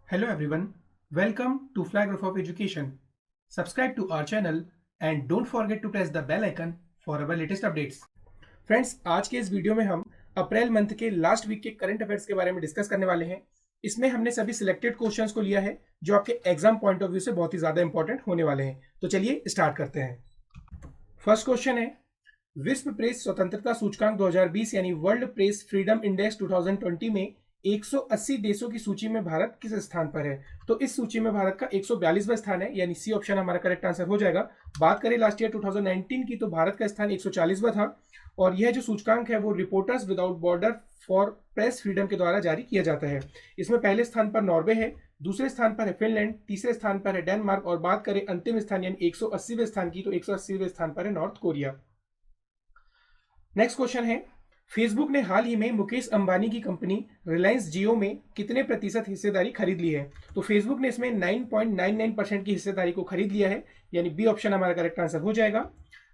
Hello everyone, welcome to Flag of Education. Subscribe to our channel and don't forget to press the bell icon for our latest updates. Friends, आज के इस video में हम April month के last week के current affairs के बारे में डिस्कस करने वाले हैं। इसमें हमने सभी सिलेक्टेड क्वेश्चंस को लिया है जो आपके एग्जाम पॉइंट ऑफ व्यू से बहुत ही ज्यादा इंपॉर्टेंट होने वाले हैं। तो चलिए स्टार्ट करते हैं। फर्स्ट क्वेश्चन है, विश्व प्रेस स्वतंत्रता सूचकांक 2020 यानी वर्ल्ड प्रेस फ्रीडम इंडेक्स 2020 में 180 देशों की सूची में भारत किस स्थान पर है? तो इस सूची में भारत का 142वां स्थान है, यानी सी ऑप्शन हमारा करेक्ट आंसर हो जाएगा। बात करें लास्ट ईयर 2019 की, तो भारत का स्थान 140वां था और यह जो सूचकांक है वो reporters without border for press freedom के द्वारा जारी किया जाता है। इसमें पहले स्थान पर नॉर्वे है, दूसरे स्थान पर है फिनलैंड, तीसरे स्थान पर है डेनमार्क और बात करें अंतिम स्थान यानी 180वें स्थान की, तो 180वें स्थान पर है नॉर्थ कोरिया। नेक्स्ट क्वेश्चन है, फेसबुक ने हाल ही में मुकेश अंबानी की कंपनी रिलायंस जियो में कितने प्रतिशत हिस्सेदारी खरीद ली है? तो फेसबुक ने इसमें 9.99% की हिस्सेदारी को खरीद लिया है, यानी बी ऑप्शन हमारा करेक्ट आंसर हो जाएगा।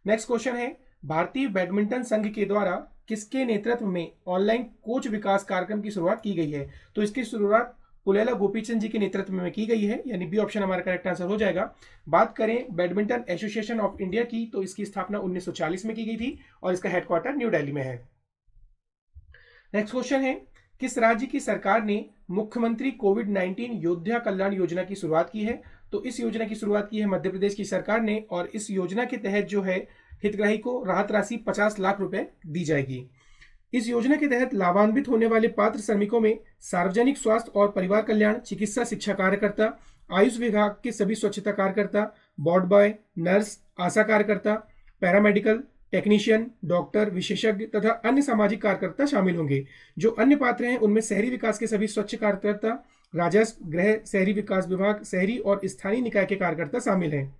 नेक्स्ट क्वेश्चन है, भारतीय बैडमिंटन संघ के द्वारा किसके नेतृत्व में ऑनलाइन कोच विकास कार्यक्रम की शुरुआत की गई है? तो इसकी शुरुआत पुलेला गोपीचंद जी के नेतृत्व में की गई है, यानी बी ऑप्शन हमारा करेक्ट आंसर हो जाएगा। बात करें बैडमिंटन एसोसिएशन ऑफ इंडिया की, तो इसकी स्थापना 1940 में की गई थी और इसका हेडक्वार्टर न्यू दिल्ली में है। नेक्स्ट क्वेश्चन है, किस राज्य की सरकार ने मुख्यमंत्री कोविड-19 योद्धा कल्याण योजना की शुरुआत की है? तो इस योजना की शुरुआत की है मध्य प्रदेश की सरकार ने और इस योजना के तहत जो है हितग्राही को राहत राशि 50 लाख रुपए दी जाएगी। इस योजना के तहत लाभान्वित होने वाले पात्र श्रमिकों में सार्वजनिक स्वास्थ्य और परिवार कल्याण, चिकित्सा शिक्षा कार्यकर्ता, आयुष विभाग के सभी स्वच्छता कार्यकर्ता, वार्ड बॉय, नर्स, आशा कार्यकर्ता, पैरामेडिकल टेक्नीशियन, डॉक्टर, विशेषज्ञ तथा अन्य सामाजिक कार्यकर्ता शामिल होंगे। जो अन्य पात्र हैं उनमें शहरी विकास के सभी स्वच्छ कार्यकर्ता, राजस्व, गृह, शहरी विकास विभाग, शहरी और स्थानीय निकाय के कार्यकर्ता शामिल हैं।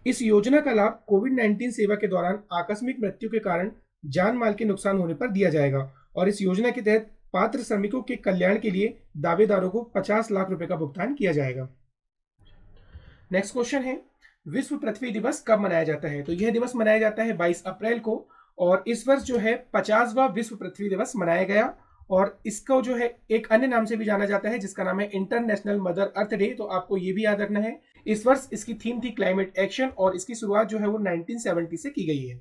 इस योजना का लाभ कोविड-19 सेवा के दौरान आकस्मिक मृत्यु के कारण जान माल के नुकसान होने पर दिया जाएगा और इस योजना के तहत पात्र श्रमिकों के कल्याण के लिए दावेदारों को 50 लाख रुपए का भुगतान किया जाएगा। नेक्स्ट क्वेश्चन है, विश्व पृथ्वी दिवस कब मनाया जाता है? तो यह दिवस मनाया जाता है 22 अप्रैल को और इस वर्ष जो है 50वां विश्व पृथ्वी दिवस मनाया गया और इसको जो है एक अन्य नाम से भी जाना जाता है जिसका नाम है इंटरनेशनल मदर अर्थ डे। तो आपको ये भी याद रखना है। इस वर्ष इसकी थीम थी क्लाइमेट एक्शन और इसकी शुरुआत जो है वो 1970 से की गई है।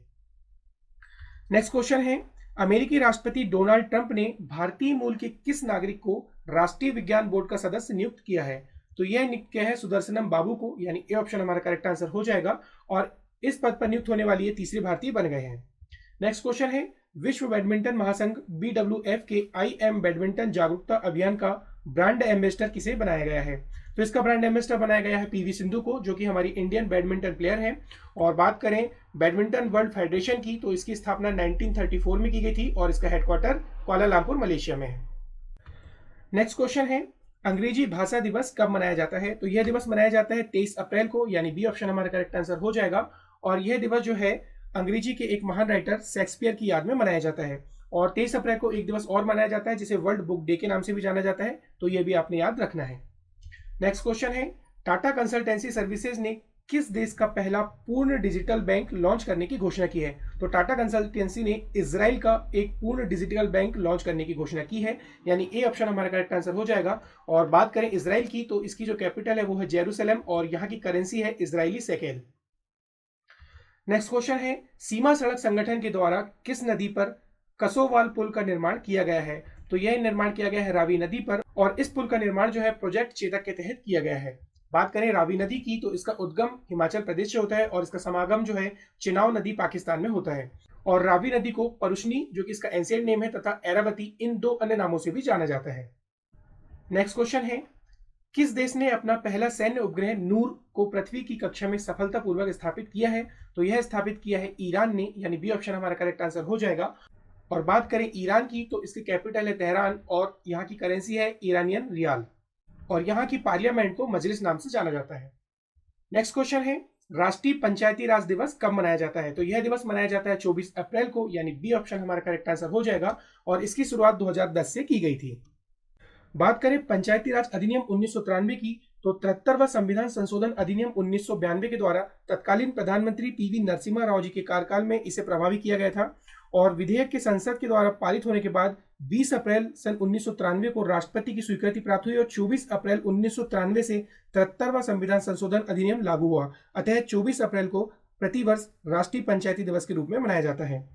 नेक्स्ट क्वेश्चन है, अमेरिकी राष्ट्रपति डोनाल्ड ट्रंप ने भारतीय मूल के किस नागरिक को राष्ट्रीय विज्ञान बोर्ड का सदस्य नियुक्त किया है? तो यह नियुक्त किया है सुदर्शनम बाबू को, यानी ए ऑप्शन हमारा करेक्ट आंसर हो जाएगा और इस पद पर नियुक्त होने वाली ये तीसरे भारतीय बन गए हैं। नेक्स्ट क्वेश्चन है, विश्व बैडमिंटन महासंघ BWF के आई एम बैडमिंटन जागरूकता अभियान का ब्रांड एम्बेसडर किसे बनाया गया है? तो इसका ब्रांड एम्बेसडर बनाया गया है पीवी सिंधु को, जो कि हमारी इंडियन बैडमिंटन प्लेयर है। और बात करें बैडमिंटन वर्ल्ड फेडरेशन की, तो इसकी स्थापना 1934 में की गई थी और इसका हेडक्वार्टर कुआलालंपुर मलेशिया में है। नेक्स्ट क्वेश्चन है, अंग्रेजी भाषा दिवस कब मनाया जाता है? तो यह दिवस मनाया जाता है 23 अप्रैल को, यानी बी ऑप्शन हमारा करेक्ट आंसर हो जाएगा। और यह दिवस जो है अंग्रेजी के एक महान राइटर शेक्सपियर की याद में मनाया जाता है। और 23 अप्रैल को एक दिवस और मनाया जाता है जिसे वर्ल्ड बुक डे के नाम से भी जाना जाता है, तो यह भी आपने याद रखना है। नेक्स्ट क्वेश्चन है, टाटा कंसल्टेंसी सर्विसेज ने किस देश का पहला पूर्ण डिजिटल बैंक लॉन्च करने की घोषणा की है? तो टाटा कंसल्टेंसी ने इजराइल का एक पूर्ण डिजिटल बैंक लॉन्च करने की घोषणा की है, यानी ए ऑप्शन हमारा करेक्ट आंसर हो जाएगा। और बात करें इजराइल की, तो इसकी जो कैपिटल है वो है जेरूसलम और यहाँ की करेंसी है इजरायली शेकेल। नेक्स्ट क्वेश्चन है, सीमा सड़क संगठन के द्वारा किस नदी पर कसोवाल पुल का निर्माण किया गया है? तो यह निर्माण किया गया है रावी नदी पर और इस पुल का निर्माण जो है प्रोजेक्ट चेतक के तहत किया गया है। बात करें रावी नदी की, तो इसका उद्गम हिमाचल प्रदेश से होता है और इसका समागम जो है चिनाव नदी पाकिस्तान में होता है। और रावी नदी को परुशनी, जो कि इसका एंशिएंट नेम है, तथा एरावती, इन दो अन्य नामों से भी जाना जाता है। नेक्स्ट क्वेश्चन है, किस देश ने अपना पहला सैन्य उपग्रह नूर को पृथ्वी की कक्षा में सफलतापूर्वक स्थापित किया है? तो यह स्थापित किया है ईरान ने, यानी बी ऑप्शन हमारा करेक्ट आंसर हो जाएगा। और बात करें ईरान की, तो इसकी कैपिटल है तेहरान और यहाँ की करेंसी है ईरानियन रियाल और यहाँ की पार्लियामेंट को मजलिस नाम से जाना जाता है। नेक्स्ट क्वेश्चन है, राष्ट्रीय पंचायती राज दिवस कब मनाया जाता है? तो यह दिवस मनाया जाता है 24 अप्रैल को, यानी बी ऑप्शन हमारा करेक्ट आंसर हो जाएगा और इसकी शुरुआत 2010 से की गई थी। बात करें पंचायती राज अधिनियम 1993 की, तो 73वां संविधान संशोधन अधिनियम 1992 के द्वारा तत्कालीन प्रधानमंत्री पीवी नरसिम्हा राव जी के कार्यकाल में इसे प्रभावी किया गया था और विधेयक के संसद के द्वारा पारित होने के बाद 20 अप्रैल सन 1993 को राष्ट्रपति की स्वीकृति प्राप्त हुई और 24 अप्रैल 1993 से 73वां संविधान संशोधन अधिनियम लागू हुआ। अतः 24 अप्रैल को प्रतिवर्ष राष्ट्रीय पंचायती दिवस के रूप में मनाया जाता है।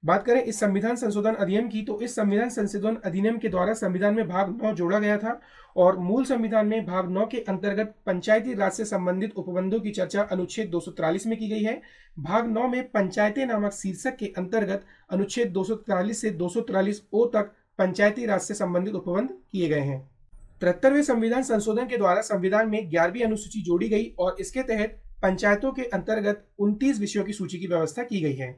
बात करें इस संविधान संशोधन अधिनियम की, तो इस संविधान संशोधन अधिनियम के द्वारा संविधान में भाग 9 जोड़ा गया था और मूल संविधान में भाग 9 के अंतर्गत पंचायती राज से संबंधित उपबंधों की चर्चा अनुच्छेद 243 में की गई है। भाग 9 में पंचायतें नामक शीर्षक के अंतर्गत अनुच्छेद 243 से 243 ओ तक पंचायती राज से संबंधित उपबंध किए गए हैं। 73वें संविधान संशोधन के द्वारा संविधान में 11वीं अनुसूची जोड़ी गई और इसके तहत पंचायतों के अंतर्गत 29 विषयों की सूची की व्यवस्था की गई है।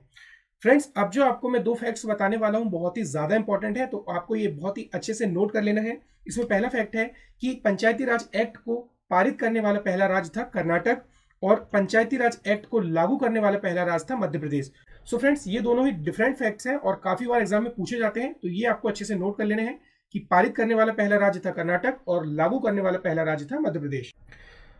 फ्रेंड्स, अब जो आपको मैं 2 फैक्ट्स बताने वाला हूं बहुत ही ज्यादा इंपॉर्टेंट है, तो आपको ये बहुत ही अच्छे से नोट कर लेना है। इसमें पहला फैक्ट है कि पंचायती राज एक्ट को पारित करने वाला पहला राज्य था कर्नाटक और पंचायती राज एक्ट को लागू करने वाला पहला राज्य था मध्य प्रदेश। सो फ्रेंड्स, ये दोनों ही डिफरेंट फैक्ट्स हैं और काफी बार एग्जाम में पूछे जाते हैं, तो ये आपको अच्छे से नोट कर लेने हैं कि पारित करने वाला पहला राज्य था कर्नाटक और लागू करने वाला पहला राज्य था मध्य प्रदेश।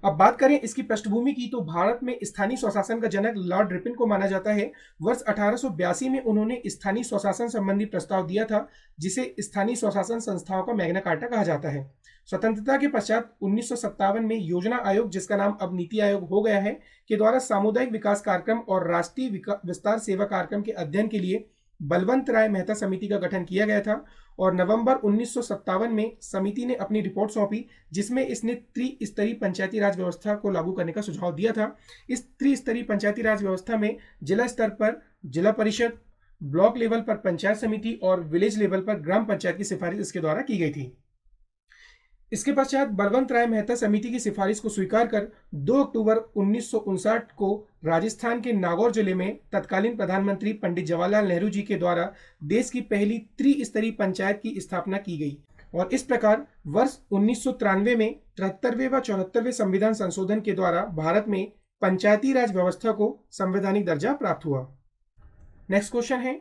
अब बात करें इसकी पृष्ठभूमि की, तो भारत में स्थानीय स्वशासन का जनक लॉर्ड रिपन को माना जाता है। वर्ष 1882 में उन्होंने स्थानीय स्वशासन संबंधी प्रस्ताव दिया था, जिसे स्थानीय स्वशासन संस्थाओं का मैग्ना कार्टा कहा जाता है। स्वतंत्रता के पश्चात 1957 में योजना आयोग, जिसका नाम अब नीति आयोग हो गया है, के द्वारा सामुदायिक विकास कार्यक्रम और राष्ट्रीय विस्तार सेवा कार्यक्रम के अध्ययन के लिए बलवंत राय मेहता समिति का गठन किया गया था और नवंबर 1957 में समिति ने अपनी रिपोर्ट सौंपी, जिसमें इसने त्रिस्तरीय पंचायती राज व्यवस्था को लागू करने का सुझाव दिया था। इस त्रिस्तरीय पंचायती राज व्यवस्था में जिला स्तर पर जिला परिषद, ब्लॉक लेवल पर पंचायत समिति और विलेज लेवल पर ग्राम पंचायत की सिफारिश इसके द्वारा की गई थी। इसके पश्चात बलवंत राय मेहता समिति की सिफारिश को स्वीकार कर 2 अक्टूबर 1959 को राजस्थान के नागौर जिले में तत्कालीन प्रधानमंत्री पंडित जवाहरलाल नेहरू जी के द्वारा देश की पहली त्रिस्तरीय पंचायत की स्थापना की गई और इस प्रकार वर्ष 1993 में 73वें व 74वें संविधान संशोधन के द्वारा भारत में पंचायती राज व्यवस्था को संवैधानिक दर्जा प्राप्त हुआ। नेक्स्ट क्वेश्चन है,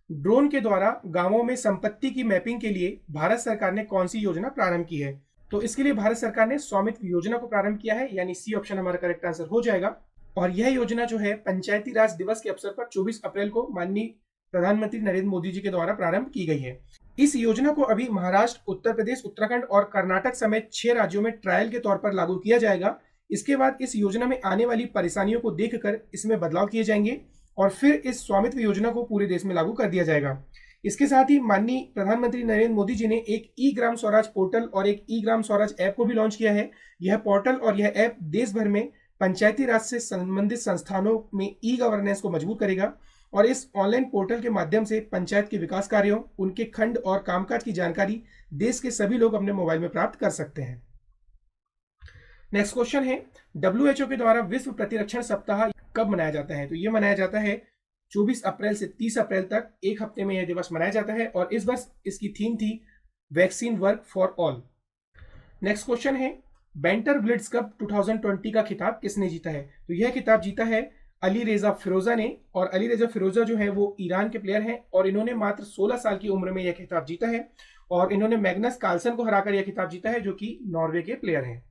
ड्रोन के द्वारा गांवों में संपत्ति की मैपिंग के लिए भारत सरकार ने कौन सी योजना प्रारंभ की है? तो इसके लिए भारत सरकार ने स्वामित्व योजना को प्रारंभ किया है, यानी सी ऑप्शन हमारा करेक्ट आंसर हो जाएगा। और यह योजना जो है पंचायती राज दिवस के अवसर पर 24 अप्रैल को माननीय प्रधानमंत्री नरेंद्र मोदी जी के द्वारा प्रारंभ की गई है। इस योजना को अभी महाराष्ट्र, उत्तर प्रदेश, उत्तराखंड और कर्नाटक समेत 6 राज्यों में ट्रायल के तौर पर लागू किया जाएगा। इसके बाद इस योजना में आने वाली परेशानियों को देखकर इसमें बदलाव किए जाएंगे और फिर इस स्वामित्व योजना को पूरे देश में लागू कर दिया जाएगा। इसके साथ ही माननीय प्रधानमंत्री नरेंद्र मोदी जी ने एक ई ग्राम स्वराज पोर्टल और एक ई ग्राम स्वराज ऐप को भी लॉन्च किया है। यह पोर्टल और यह ऐप देश भर में पंचायती राज से संबंधित संस्थानों में ई गवर्नेंस को मजबूत करेगा और इस ऑनलाइन पोर्टल के माध्यम से पंचायत के विकास कार्यों, उनके खंड और कामकाज की जानकारी देश के सभी लोग अपने मोबाइल में प्राप्त कर सकते हैं। नेक्स्ट क्वेश्चन है, WHO के द्वारा विश्व प्रतिरक्षण सप्ताह कब मनाया जाता है? तो यह मनाया जाता है 24 अप्रैल से 30 अप्रैल तक, एक हफ्ते में यह दिवस मनाया जाता है और इस वर्ष इसकी थीम थी vaccine work for all. Next question है, बेंटर ब्लिट्ज कप 2020 का खिताब किसने जीता है? तो यह खिताब जीता है अली रेजा फिरोजा ने और अली रेजा फिरोजा जो है वो ईरान के प्लेयर हैं और इन्होंने मात्र 16 साल की उम्र में यह खिताब जीता है और इन्होंने मैग्नस कार्लसन को हराकर यह खिताब जीता है, जो कि नॉर्वे के प्लेयर हैं।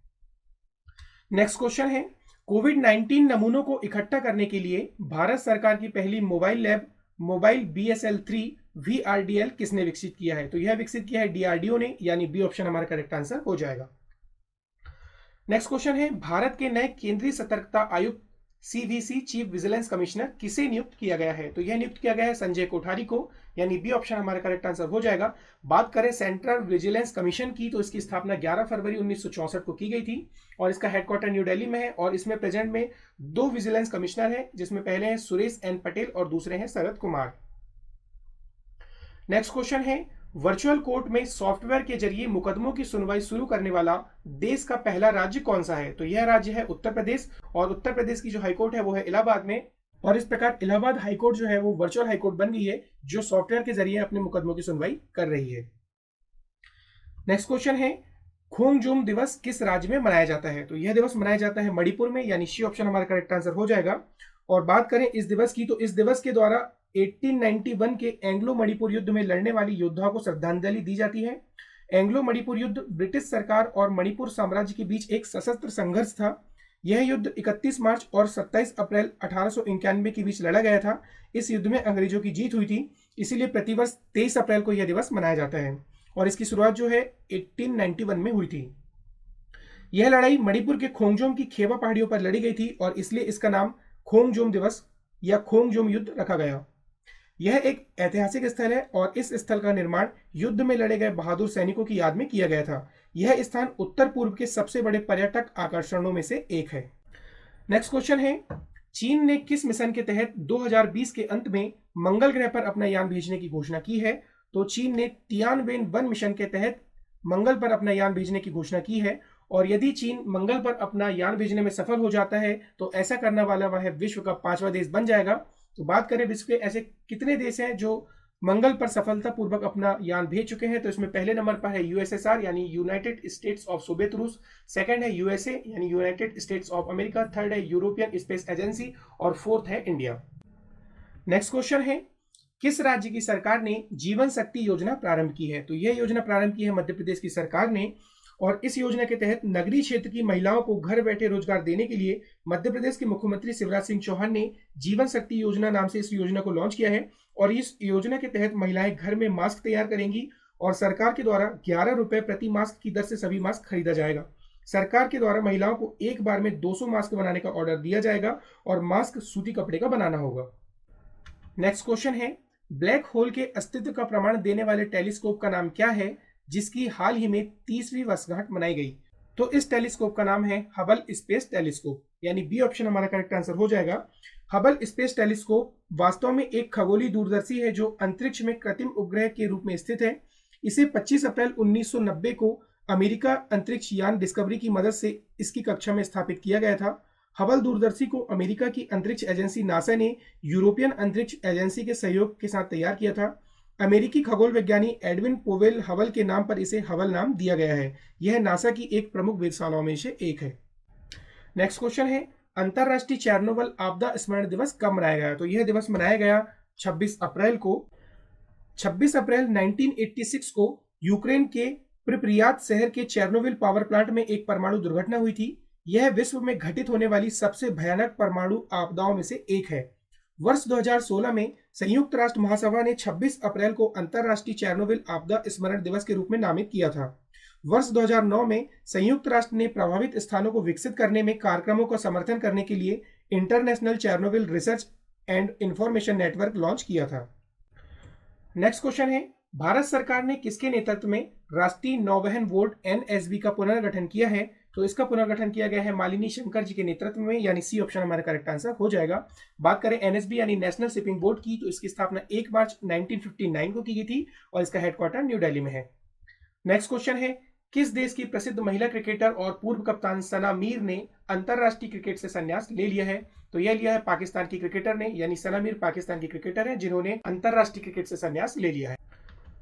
नेक्स्ट क्वेश्चन है, कोविड-19 नमूनों को इकट्ठा करने के लिए भारत सरकार की पहली mobile lab mobile BSL-3 VRDL किसने विकसित किया है? तो यह विकसित किया है DRDO ने, यानी बी ऑप्शन हमारा करेक्ट आंसर हो जाएगा। नेक्स्ट क्वेश्चन है, भारत के नए केंद्रीय सतर्कता आयुक्त CVC चीफ विजिलेंस कमिश्नर किसे नियुक्त किया गया है? तो यह नियुक्त किया गया है संजय कोठारी को, यानी बी ऑप्शन हमारा करेक्ट आंसर हो जाएगा। बात करें सेंट्रल विजिलेंस कमीशन की, तो इसकी स्थापना 11 फरवरी 1964 को की गई थी और इसका हेडक्वार्टर न्यू दिल्ली में है और इसमें प्रेजेंट में 2 विजिलेंस कमिश्नर हैं, जिसमें पहले हैं सुरेश एन पटेल और दूसरे हैं शरद कुमार। नेक्स्ट क्वेश्चन है, वर्चुअल कोर्ट में सॉफ्टवेयर के जरिए मुकदमों की सुनवाई शुरू करने वाला देश का पहला राज्य कौन सा है? तो यह राज्य है उत्तर प्रदेश और उत्तर प्रदेश की जो हाईकोर्ट है वो है इलाहाबाद में और इस प्रकार इलाहाबाद हाईकोर्ट जो है वो वर्चुअल हाईकोर्ट बन गई है, जो सॉफ्टवेयर के जरिए अपने मुकदमों की सुनवाई कर रही है। नेक्स्ट क्वेश्चन है, खोंगजूम दिवस किस राज्य में मनाया जाता है? तो यह दिवस मनाया जाता है मणिपुर में, यानी सी ऑप्शन हमारा करेक्ट आंसर हो जाएगा। और बात करें इस दिवस की, तो इस दिवस के द्वारा 1891 के एंग्लो मणिपुर युद्ध में लड़ने वाली योद्धाओं को श्रद्धांजलि दी जाती है। एंग्लो मणिपुर युद्ध ब्रिटिश सरकार और मणिपुर साम्राज्य के बीच एक सशस्त्र संघर्ष था। यह युद्ध 31 मार्च और 27 अप्रैल 1891 के बीच लड़ा गया था। इस युद्ध में अंग्रेजों की जीत हुई थी, इसीलिए प्रतिवर्ष 23 अप्रैल को यह दिवस मनाया जाता है और इसकी शुरुआत जो है 1891 में हुई थी। यह लड़ाई मणिपुर के खोंगजोम की खेवा पहाड़ियों पर लड़ी गई थी और इसलिए इसका नाम खोंगजोम दिवस या खोंगजोम युद्ध रखा गया। यह एक ऐतिहासिक स्थल है और इस स्थल का निर्माण युद्ध में लड़े गए बहादुर सैनिकों की याद में किया गया था। यह स्थान उत्तर पूर्व के सबसे बड़े पर्यटक आकर्षणों में से एक है। नेक्स्ट क्वेश्चन है, चीन ने किस मिशन के तहत 2020 के अंत में मंगल ग्रह पर अपना यान भेजने की घोषणा की है? तो चीन ने तियानवेन-1 मिशन के तहत मंगल पर अपना यान भेजने की घोषणा की है और यदि चीन मंगल पर अपना यान भेजने में सफल हो जाता है तो ऐसा करने वाला वह विश्व का 5वां देश बन जाएगा। तो बात करें विश्व के ऐसे कितने देश हैं जो मंगल पर सफलतापूर्वक अपना यान भेज चुके हैं, तो इसमें पहले नंबर पर है यूएसएसआर यानी यूनाइटेड स्टेट्स ऑफ सोवियत रूस, सेकंड है यूएसए यानी United states of America, third है यूरोपियन स्पेस एजेंसी और फोर्थ है इंडिया। नेक्स्ट क्वेश्चन है, किस राज्य की सरकार ने जीवन शक्ति योजना प्रारंभ की है? तो यह योजना प्रारंभ की है मध्य प्रदेश की सरकार ने और इस योजना के तहत नगरीय क्षेत्र की महिलाओं को घर बैठे रोजगार देने के लिए मध्य प्रदेश के मुख्यमंत्री शिवराज सिंह चौहान ने जीवन शक्ति योजना नाम से इस योजना को लॉन्च किया है और इस योजना के तहत महिलाएं घर में मास्क तैयार करेंगी और सरकार के द्वारा 11 रुपए प्रति मास्क की दर से सभी मास्क खरीदा जाएगा। सरकार के द्वारा महिलाओं को एक बार में 200 मास्क बनाने का ऑर्डर दिया जाएगा और मास्क सूती कपड़े का बनाना होगा। नेक्स्ट क्वेश्चन है, ब्लैक होल के अस्तित्व का प्रमाण देने वाले टेलीस्कोप का नाम क्या है जिसकी हाल ही में 30वीं वर्षगांठ मनाई गई? तो इस टेलीस्कोप का नाम है हबल स्पेस टेलीस्कोप, यानी बी ऑप्शन हमारा करेक्ट आंसर हो जाएगा। हबल स्पेस टेलीस्कोप वास्तव में एक खगोलीय दूरदर्शी है जो अंतरिक्ष में कृत्रिम उपग्रह के रूप में स्थित है। इसे 25 अप्रैल 1990 को अमेरिका अंतरिक्ष यान डिस्कवरी की मदद से इसकी कक्षा में स्थापित किया गया था। हबल दूरदर्शी को अमेरिका की अंतरिक्ष एजेंसी नासा ने यूरोपियन अंतरिक्ष एजेंसी के सहयोग के साथ तैयार किया था। अमेरिकी खगोल विज्ञानी एडविन पोवेल हबल के नाम पर इसे हबल नाम दिया गया है। यह नासा की एक प्रमुख वेधशालाओं में से एक है। नेक्स्ट क्वेश्चन है, अंतरराष्ट्रीय चेरनोबिल आपदा स्मरण दिवस कब मनाया गया? तो यह दिवस मनाया गया 26 अप्रैल को। 26 अप्रैल 1986 को यूक्रेन के प्रिप्रियात शहर के चेरनोबिल पावर प्लांट में एक परमाणु दुर्घटना हुई थी। यह विश्व में घटित होने वाली सबसे भयानक परमाणु आपदाओं में से एक है। वर्ष 2016 में संयुक्त राष्ट्र महासभा ने 26 अप्रैल को अंतरराष्ट्रीय चेरनोबिल आपदा स्मरण दिवस के रूप में नामित किया था। वर्ष 2009 में संयुक्त राष्ट्र ने प्रभावित स्थानों को विकसित करने में कार्यक्रमों का समर्थन करने के लिए international Chernobyl research and information network launch किया था। नेक्स्ट क्वेश्चन है, भारत सरकार ने किसके नेतृत्व में राष्ट्रीय नौवहन बोर्ड एनएसबी का पुनर्गठन किया है? तो इसका पुनर्गठन किया गया है मालिनी शंकर जी के नेतृत्व में, यानी सी ऑप्शन हमारा करेक्ट आंसर हो जाएगा। बात करें एनएसबी यानी नेशनल शिपिंग बोर्ड की, तो इसकी स्थापना 1 मार्च 1959 को की गई थी और इसका हेडक्वार्टर न्यू दिल्ली में है। नेक्स्ट क्वेश्चन है, किस देश की प्रसिद्ध महिला क्रिकेटर और पूर्व कप्तान सना मीर ने अंतरराष्ट्रीय क्रिकेट से संन्यास ले लिया है? तो यह लिया है पाकिस्तान की क्रिकेटर ने, यानी सना मीर पाकिस्तान की क्रिकेटर है जिन्होंने अंतरराष्ट्रीय क्रिकेट से संन्यास ले लिया है।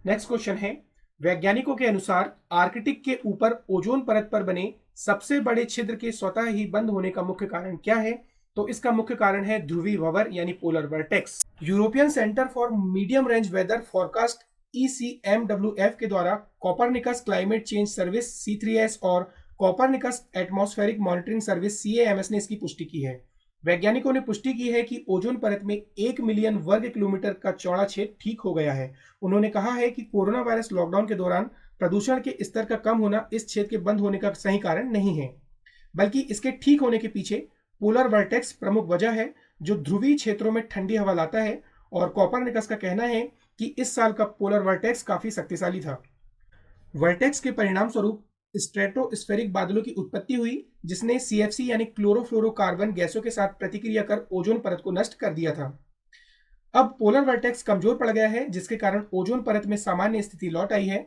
नेक्स्ट क्वेश्चन है, वैज्ञानिकों के अनुसार आर्कटिक के ऊपर ओजोन परत पर बने सबसे बड़े छिद्र के स्वतः ही बंद होने का मुख्य कारण क्या है? तो इसका मुख्य कारण है ध्रुवीय भंवर यानी polar vortex. European centre for medium range weather forecast ECMWF के द्वारा Copernicus climate change service C3S और Copernicus atmospheric monitoring service CAMS ने इसकी पुष्टि की है। वैज्ञानिकों ने पुष्टि की है कि ओजोन परत में 1 मिलियन वर्ग किलोमीटर का चौड़ा छेद ठीक हो गया है। उन्होंने कहा है कि कोरोना वायरस लॉकडाउन के दौरान प्रदूषण के स्तर का कम होना इस छेद के बंद होने का सही कारण नहीं है, बल्कि इसके ठीक होने के पीछे पोलर वर्टेक्स प्रमुख वजह है जो ध्रुवीय क्षेत्रों में ठंडी हवा लाता है। और कोपरनिकस का कहना है कि इस साल का पोलर वर्टेक्स काफी शक्तिशाली था। वर्टेक्स के परिणाम स्वरूप स्ट्रेटोस्फेरिक बादलों की उत्पत्ति हुई जिसने CFC यानी क्लोरोफ्लोरोकार्बन गैसों के साथ प्रतिक्रिया कर ओजोन परत को नष्ट कर दिया था। अब पोलर वर्टेक्स कमजोर पड़ गया है जिसके कारण ओजोन परत में सामान्य स्थिति लौट आई है।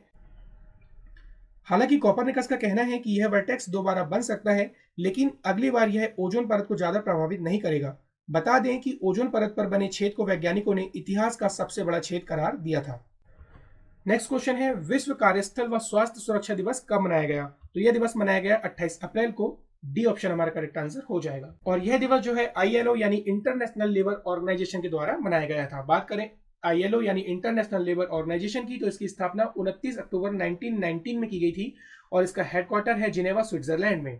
हालांकि कोपरनिकस का कहना है कि यह वर्टेक्स दोबारा बन सकता है, लेकिन अगली बार यह ओजोन परत को ज्यादा प्रभावित नहीं करेगा। बता दें कि ओजोन परत पर बने छेद को वैज्ञानिकों ने इतिहास का सबसे बड़ा छेद करार दिया था। नेक्स्ट क्वेश्चन है, विश्व कार्यस्थल व स्वास्थ्य सुरक्षा दिवस कब मनाया गया? तो यह दिवस मनाया गया 28 अप्रैल को। डी ऑप्शन हमारा करेक्ट आंसर हो जाएगा। और यह दिवस जो है ILO यानी इंटरनेशनल लेबर ऑर्गेनाइजेशन के द्वारा मनाया गया था। बात करें ILO यानी इंटरनेशनल लेबर ऑर्गेनाइजेशन की, तो इसकी स्थापना 29 अक्टूबर 1919 में की गई थी और इसका हेडक्वार्टर है जिनेवा, स्विट्जरलैंड में।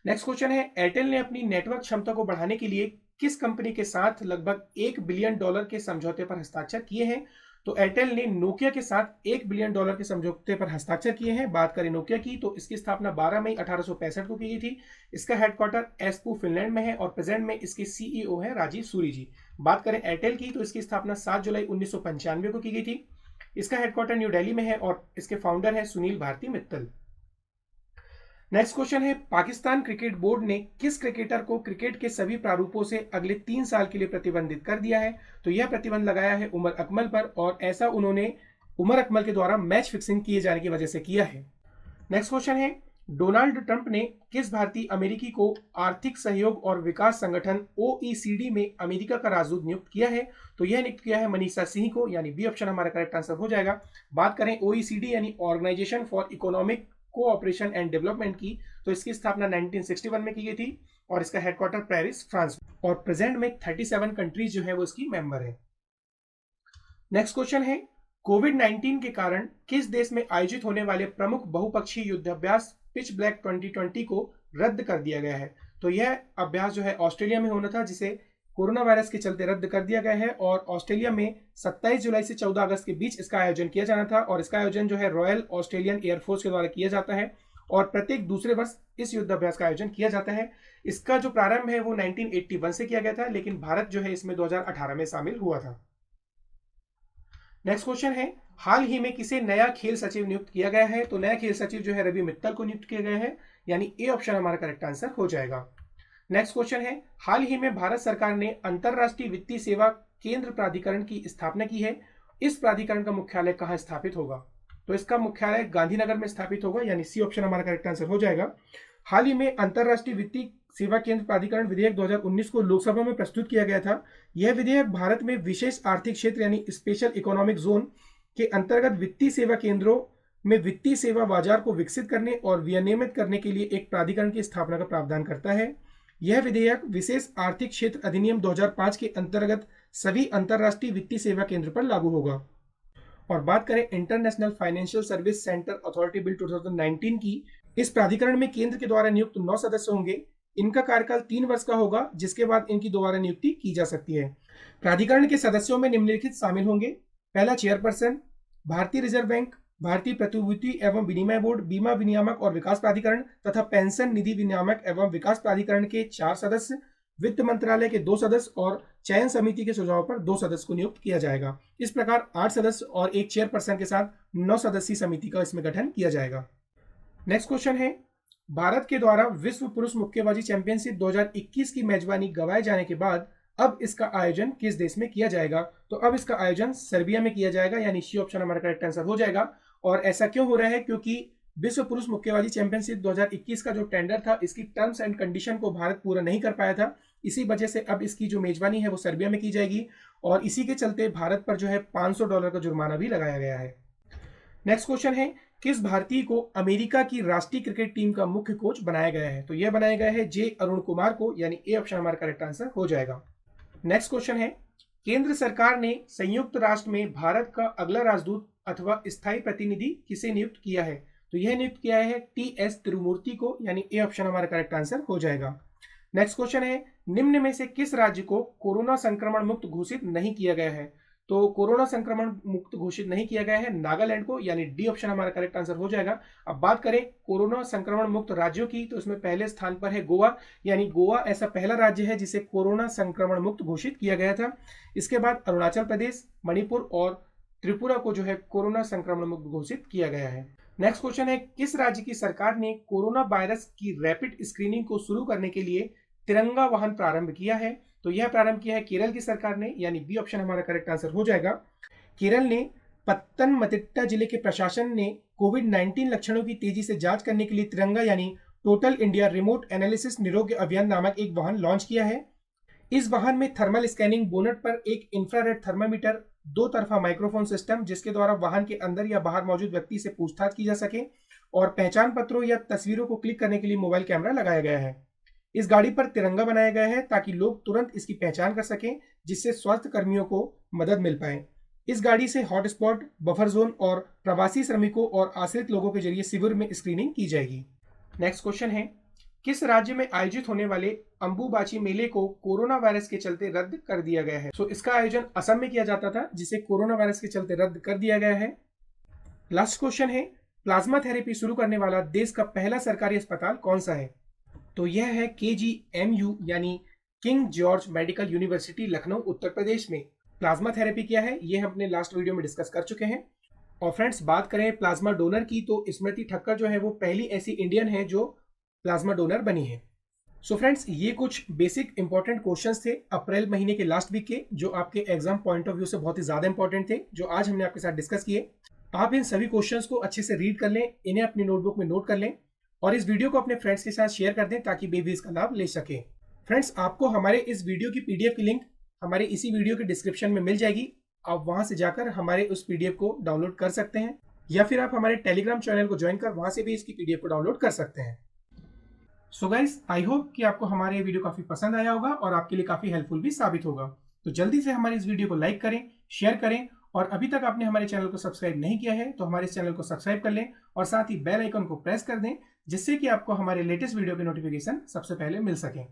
नेक्स्ट क्वेश्चन है, एयरटेल ने अपनी नेटवर्क क्षमता को बढ़ाने के लिए किस कंपनी के साथ लगभग $1 बिलियन के समझौते पर हस्ताक्षर किए हैं? तो एयरटेल ने नोकिया के साथ $1 बिलियन के समझौते पर हस्ताक्षर किए हैं। बात करें नोकिया की, तो इसकी स्थापना 12 मई 1865 को की गई थी। इसका हेडक्वार्टर एस्पू फिनलैंड में है और प्रेजेंट में इसके सीईओ है राजीव सूरी जी। बात करें एयरटेल की, तो इसकी स्थापना 7 जुलाई 1995 को की गई थी। इसका हेडक्वार्टर न्यू दिल्ली में है और इसके फाउंडर है सुनील भारती मित्तल। नेक्स्ट क्वेश्चन है, पाकिस्तान क्रिकेट बोर्ड ने किस क्रिकेटर को क्रिकेट के सभी प्रारूपों से अगले 3 साल के लिए प्रतिबंधित कर दिया है? तो यह प्रतिबंध लगाया है उमर अकमल पर और ऐसा उन्होंने उमर अकमल के द्वारा मैच फिक्सिंग किए जाने की वजह से किया है। नेक्स्ट क्वेश्चन है, डोनाल्ड ट्रंप ने किस भारतीय अमेरिकी को आर्थिक सहयोग और विकास संगठन OECD में अमेरिका का राजदूत नियुक्त किया है? तो यह नियुक्त किया है मनीषा सिंह को, यानी बी ऑप्शन हमारा करेक्ट आंसर हो जाएगा। बात करें OECD यानी organisation for economic cooperation and development की, तो इसकी स्थापना 1961 में की गई थी और इसका हेडक्वार्टर पेरिस फ्रांस और प्रेजेंट में 37 कंट्रीज जो है वो इसकी मेंबर है। नेक्स्ट क्वेश्चन है, कोविड-19 के कारण किस देश में आयोजित होने वाले प्रमुख बहुपक्षीय युद्धाभ्यास पिच ब्लैक 2020 को रद्द कर दिया गया है? तो यह अभ्यास जो है ऑस्ट्रेलिया में होना था, जिसे कोरोना वायरस के चलते रद्द कर दिया गया है और ऑस्ट्रेलिया में 27 जुलाई से 14 अगस्त के बीच इसका आयोजन किया जाना था और इसका आयोजन जो है रॉयल ऑस्ट्रेलियन एयरफोर्स के द्वारा किया जाता है और प्रत्येक दूसरे वर्ष इस युद्धाभ्यास का आयोजन किया जाता है। इसका जो प्रारंभ है वो 1981 से किया गया था, लेकिन भारत जो है इसमें 2018 में शामिल हुआ था। नेक्स्ट क्वेश्चन है, हाल ही में किसे नया खेल सचिव नियुक्त किया गया है? तो नया खेल सचिव जो है रवि मित्तल को नियुक्त किया गया है, यानी ए ऑप्शन हमारा करेक्ट आंसर हो जाएगा। नेक्स्ट क्वेश्चन है, हाल ही में भारत सरकार ने अंतरराष्ट्रीय वित्तीय सेवा केंद्र प्राधिकरण की स्थापना की है। इस प्राधिकरण का मुख्यालय कहां स्थापित होगा? तो इसका मुख्यालय गांधीनगर में स्थापित होगा, यानी सी ऑप्शन हमारा करेक्ट आंसर हो जाएगा। हाल ही में अंतरराष्ट्रीय वित्तीय सेवा केंद्र प्राधिकरण विधेयक 2019 को लोकसभा में प्रस्तुत किया गया था। यह विधेयक भारत में विशेष आर्थिक क्षेत्र यानी स्पेशल इकोनॉमिक जोन के अंतर्गत वित्तीय सेवा केंद्रों में वित्तीय सेवा बाजार को विकसित करने और विनियमित करने के लिए एक प्राधिकरण की स्थापना का प्रावधान करता है। यह विधेयक विशेष आर्थिक क्षेत्र अधिनियम 2005 के अंतर्गत सभी अंतरराष्ट्रीय वित्तीय सेवा केंद्र पर लागू होगा। और बात करें international financial service centre authority bill 2019 की, इस प्राधिकरण में केंद्र के द्वारा नियुक्त 9 सदस्य होंगे। इनका कार्यकाल 3 वर्ष का होगा, जिसके बाद इनकी दोबारा नियुक्ति की जा सकती है। प्राधिकरण के सदस्यों में निम्नलिखित शामिल होंगे। पहला, चेयरपर्सन, भारतीय रिजर्व बैंक, भारतीय प्रतिभूति एवं विनिमय बोर्ड, बीमा विनियामक और विकास प्राधिकरण तथा पेंशन निधि विनियामक एवं विकास प्राधिकरण के 4 सदस्य, वित्त मंत्रालय के 2 सदस्य और चयन समिति के सुझाव पर 2 सदस्य को नियुक्त किया जाएगा। इस प्रकार 8 सदस्य और एक चेयरपर्सन के साथ 9 सदस्यीय समिति का इसमें गठन किया जाएगा। नेक्स्ट क्वेश्चन है, भारत के द्वारा विश्व पुरुष मुक्केबाजी चैंपियनशिप 2021 की मेजबानी गंवाए जाने के बाद अब इसका आयोजन किस देश में किया जाएगा? तो अब इसका आयोजन सर्बिया में किया जाएगा, यानी सी ऑप्शन हमारा करेक्ट आंसर हो जाएगा। और ऐसा क्यों हो रहा है? क्योंकि विश्व पुरुष मुक्केबाजी चैंपियनशिप 2021 का जो टेंडर था, इसकी टर्म्स एंड कंडीशन को भारत पूरा नहीं कर पाया था। इसी वजह से अब इसकी जो मेजबानी है वो सर्बिया में की जाएगी और इसी के चलते भारत पर जो है $500 का जुर्माना भी लगाया गया है। नेक्स्ट क्वेश्चन है, किस भारतीय को अमेरिका की राष्ट्रीय क्रिकेट टीम का मुख्य कोच बनाया गया है? तो यह बनाया गया है जे अरुण कुमार को, यानी ए ऑप्शन हमारा करेक्ट आंसर हो जाएगा। नेक्स्ट क्वेश्चन है, केंद्र सरकार ने संयुक्त राष्ट्र में भारत का अगला राजदूत अथवा स्थायी प्रतिनिधि किसे नियुक्त किया है? तो यह नियुक्त किया है टी.एस. तिरुमूर्ति को, यानी ए ऑप्शन हमारा करेक्ट आंसर हो जाएगा। नेक्स्ट क्वेश्चन है, निम्न में से किस राज्य को कोरोना संक्रमण मुक्त घोषित नहीं किया गया है? तो कोरोना संक्रमण मुक्त घोषित नहीं किया गया है नागालैंड को, यानी डी ऑप्शन हमारा करेक्ट आंसर हो जाएगा। अब बात करें कोरोना संक्रमण मुक्त राज्यों की, तो इसमें पहले स्थान पर है गोवा, यानी गोवा ऐसा पहला राज्य है जिसे कोरोना संक्रमण मुक्त घोषित किया गया था। इसके बाद अरुणाचल प्रदेश, मणिपुर और त्रिपुरा को जो है कोरोना संक्रमण मुक्त घोषित किया गया है। नेक्स्ट क्वेश्चन है, किस राज्य की सरकार ने कोरोना वायरस की रैपिड स्क्रीनिंग को शुरू करने के लिए तिरंगा वाहन प्रारंभ किया है? तो यह प्रारंभ किया है केरल की सरकार ने, यानी बी ऑप्शन हमारा करेक्ट आंसर हो जाएगा। केरल ने पत्तनमतिट्टा जिले के प्रशासन ने कोविड-19 लक्षणों की तेजी से जांच करने के लिए तिरंगा यानी टोटल इंडिया रिमोट एनालिसिस निरोग्य अभियान नामक एक वाहन लॉन्च किया है। इस वाहन में थर्मल स्कैनिंग, बोनट पर एक इंफ्रारेड थर्मामीटर, 2 तरफा माइक्रोफोन सिस्टम जिसके द्वारा वाहन के अंदर या बाहर मौजूद व्यक्ति से पूछताछ की जा सके और पहचान पत्रों या तस्वीरों को क्लिक करने के लिए मोबाइल कैमरा लगाया गया है। इस गाड़ी पर तिरंगा बनाया गया है ताकि लोग तुरंत इसकी पहचान कर सकें, जिससे स्वास्थ्य कर्मियों को मदद मिल पाए। इस गाड़ी से हॉटस्पॉट, बफर जोन और प्रवासी श्रमिकों और आश्रित लोगों के जरिए शिविर में स्क्रीनिंग की जाएगी। नेक्स्ट क्वेश्चन है, किस राज्य में आयोजित होने वाले अंबुबाची मेले को कोरोना वायरस के चलते रद्द कर दिया गया है? इसका आयोजन असम में किया जाता था, जिसे कोरोना वायरस के चलते रद्द कर दिया गया है। लास्ट क्वेश्चन है, प्लाज्मा थेरेपी शुरू करने वाला देश का पहला सरकारी अस्पताल कौन सा है? तो यह है KGMU यानी King George Medical University, Lucknow, Uttar Pradesh में। प्लाज्मा थेरेपी क्या है ये हम अपने लास्ट वीडियो में डिस्कस कर चुके हैं। और फ्रेंड्स, बात करें प्लाज्मा डोनर की, तो स्मृति ठक्कर जो है वो पहली ऐसी इंडियन है जो प्लाज्मा डोनर बनी है। सो फ्रेंड्स, ये कुछ बेसिक इंपॉर्टेंट क्वेश्चंस थे अप्रैल महीने के लास्ट वीक के, जो आपके एग्जाम पॉइंट ऑफ व्यू से बहुत ही ज्यादा इंपॉर्टेंट थे, जो आज हमने आपके साथ डिस्कस किए। आप इन सभी क्वेश्चंस को अच्छे से रीड कर लें, इन्हें अपनी नोटबुक में नोट कर लें और इस वीडियो को अपने फ्रेंड्स के साथ शेयर कर दें ताकि वे भी इसका लाभ ले सके। फ्रेंड्स, आपको हमारे इस वीडियो की PDF की लिंक हमारे इसी वीडियो के डिस्क्रिप्शन में मिल जाएगी। आप वहां से जाकर हमारे उस PDF को डाउनलोड कर सकते हैं, या फिर आप हमारे टेलीग्राम चैनल को ज्वाइन कर वहां से भी इसकी PDF को डाउनलोड कर सकते हैं। सो गाइस, आई होप कि आपको हमारे ये वीडियो काफी पसंद आया होगा और आपके लिए काफी हेल्पफुल भी साबित होगा। तो जल्दी से हमारे इस वीडियो को लाइक करें, शेयर करें और अभी तक आपने हमारे चैनल को सब्सक्राइब नहीं किया है तो हमारे चैनल को सब्सक्राइब कर लें और साथ ही बेल आइकन को प्रेस कर दें, जिससे कि आपको हमारे लेटेस्ट वीडियो के नोटिफिकेशन सबसे पहले मिल सके।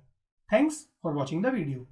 Thanks for watching the video.